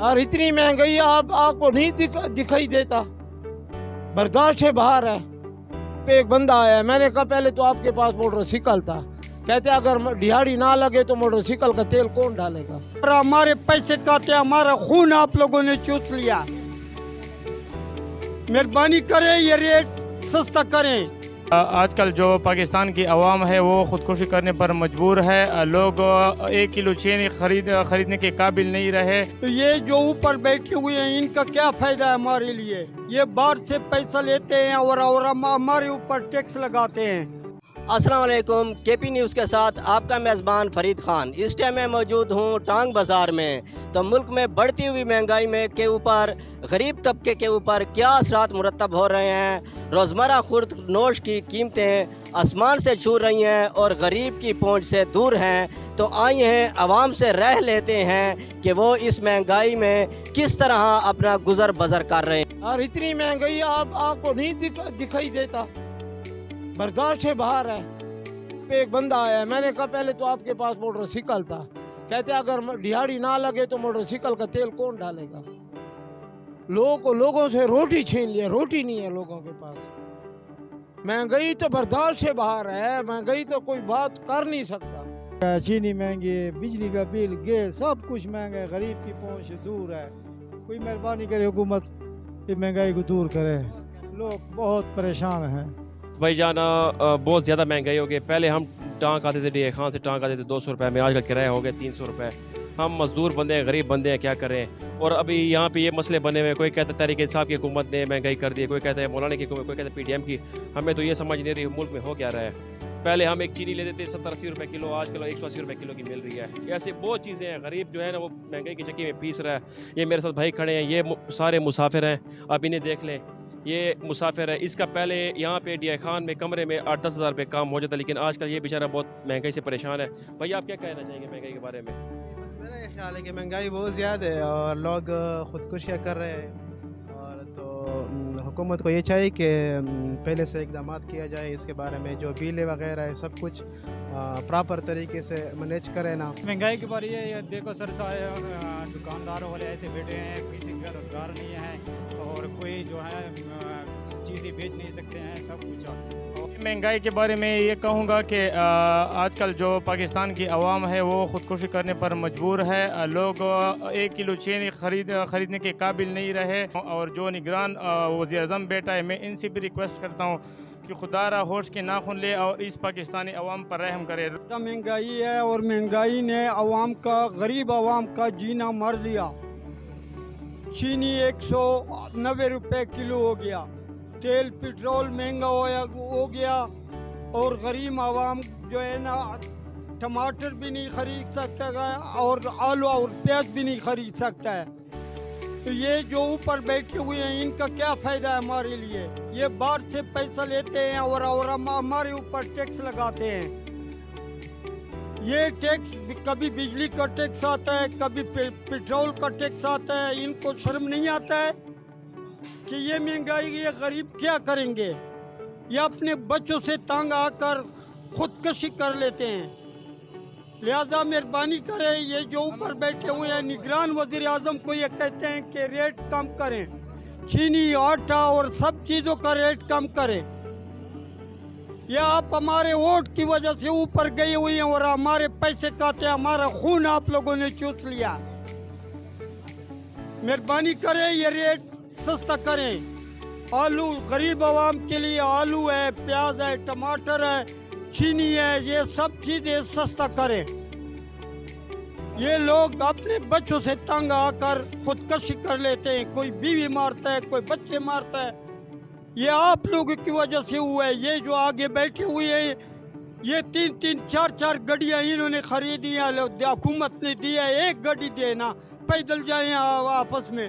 और इतनी महंगाई आप आपको नहीं दिखाई देता, बर्दाश्त से बाहर है। पे एक बंदा आया, मैंने कहा पहले तो आपके पास मोटरसाइकिल था, कहते अगर दिहाड़ी ना लगे तो मोटरसाइकिल का तेल कौन डालेगा। हमारे पैसे खाते, हमारा खून आप लोगों ने चूस लिया। मेहरबानी करें ये रेट सस्ता करें। आजकल जो पाकिस्तान की आवाम है वो ख़ुदकुशी करने पर मजबूर है। लोग 1 किलो चीनी खरीदने के काबिल नहीं रहे। तो ये जो ऊपर बैठे हुए हैं इनका क्या फ़ायदा है हमारे लिए? ये बाहर से पैसा लेते हैं और हमारे ऊपर टैक्स लगाते हैं। अस्सलाम वालेकुम, केपी न्यूज़ के साथ आपका मेज़बान फरीद खान। इस टाइम मैं मौजूद हूँ टांग बाज़ार में। तो मुल्क में बढ़ती हुई महंगाई में के ऊपर गरीब तबके के ऊपर क्या असरात मुरतब हो रहे हैं। रोज़मर्रा खुर्द नोश की कीमतें आसमान से छू रही हैं और गरीब की पहुँच से दूर हैं। तो आइए हैं आवाम से रह लेते हैं कि वो इस महंगाई में किस तरह अपना गुजर बसर कर रहे हैं। और इतनी महंगाई आपको नहीं दिखाई देता, बर्दाश्त से बाहर है। पे एक बंदा आया, मैंने कहा पहले तो आपके पास मोटरसाइकिल था, कहते अगर दिहाड़ी ना लगे तो मोटरसाइकिल का तेल कौन डालेगा। लोगों से रोटी छीन लिया, रोटी नहीं है लोगों के पास। महंगाई तो बर्दाश्त से बाहर है, महंगाई तो कोई बात कर नहीं सकता। चीनी महंगी है, बिजली का बिल, गैस, सब कुछ महंगा है। गरीब की पहुंच से दूर है। कोई मेहरबानी करे हुकूमत ये महंगाई को दूर करे। लोग बहुत परेशान हैं। भाई जाना बहुत ज़्यादा महंगाई हो गई। पहले हम टांग आते थे, डीए खान से टांग आते थे 200 रुपये में, आजकल किराया हो गया 300 रुपये। हम मजदूर बंदे हैं, गरीब बंदे हैं, क्या करें। और अभी यहाँ पे ये मसले बने हुए हैं। कोई कहता है तहरीक इंसाफ की हुकूमत ने महंगाई कर दी है, कोई कहता है मौलाना की हुकूमत, कोई कहता है PTM की। हमें तो ये समझ नहीं रही मुल्क में हो क्या रहा है। पहले हम एक चीनी लेते थे 70-80 रुपये किलो, आजकल 180 रुपये किलो की मिल रही है। ऐसे बहुत चीज़ें हैं। गरीब जो है ना वो महंगाई की चक्की में पीस रहा है। ये मेरे साथ भाई खड़े हैं, ये सारे मुसाफिर हैं, आप इन्हें देख लें। ये मुसाफिर है। इसका पहले यहाँ पे डीए खान में कमरे में 8-10 हज़ार रुपये काम हो जाता, लेकिन आजकल ये बेचारा बहुत महंगाई से परेशान है। भाई आप क्या कहना चाहेंगे महंगाई के बारे में? बस मेरा ये ख्याल है कि महंगाई बहुत ज़्यादा है और लोग खुदकुशियाँ कर रहे हैं। और तो हुकूमत को ये चाहिए कि पहले से इकदाम किया जाए इसके बारे में। जो बिल वगैरह है सब कुछ प्रॉपर तरीके से मैनेज करें ना। महंगाई के बारे ये देखो सर, दुकानदारों वाले ऐसे बैठे हैं, किसी का रोजगार नहीं है और कोई जो है चीज़ें बेच नहीं सकते हैं, सब कुछ। महंगाई के बारे में ये कहूँगा कि आजकल जो पाकिस्तान की आवाम है वो ख़ुदकुशी करने पर मजबूर है। लोग 1 किलो चीनी खरीदने के काबिल नहीं रहे। और जो निगरान वज़ीर-ए-आज़म बेटा है, मैं इनसे भी रिक्वेस्ट करता हूँ कि खुदारा होश के नाखून ले और इस पाकिस्तानी अवाम पर रहम करे। महंगाई है और महंगाई ने अवाम का, गरीब अवाम का जीना मार दिया। चीनी 190 रुपये किलो हो गया, तेल पेट्रोल महंगा हो गया और गरीब आवाम जो है ना टमाटर भी नहीं खरीद सकता है और आलू और प्याज भी नहीं खरीद सकता है। तो ये जो ऊपर बैठे हुए हैं इनका क्या फ़ायदा है हमारे लिए? ये बाहर से पैसा लेते हैं और हमारे ऊपर टैक्स लगाते हैं। ये टैक्स कभी बिजली का टैक्स आता है, कभी पेट्रोल का टैक्स आता है। इनको शर्म नहीं आता है कि ये महंगाई, ये गरीब क्या करेंगे? ये अपने बच्चों से तंग आकर खुदकशी कर लेते हैं। लिहाजा मेहरबानी करें, ये जो ऊपर बैठे हुए हैं निगरान वज़ीर आज़म को ये कहते हैं कि रेट कम करें, चीनी, आटा और सब चीज़ों का रेट कम करें। ये आप हमारे वोट की वजह से ऊपर गए हुए हैं और हमारे पैसे खाते, हमारा खून आप लोगों ने चूस लिया। मेहरबानी करें ये रेट सस्ता करें। आलू गरीब आवाम के लिए आलू है, प्याज है, टमाटर है, चीनी है, ये सब चीज़ें सस्ता करें। ये लोग अपने बच्चों से तंग आकर खुदकशी कर लेते हैं। कोई बीवी मारता है, कोई बच्चे मारता है। ये आप लोगों की वजह से हुआ है। ये जो आगे बैठे हुए हैं, ये 3-3, 4-4 गाड़ियाँ इन्होंने खरीदी हैं, हुकूमत ने दी है। एक गाड़ी देना, पैदल जाएं आपस में।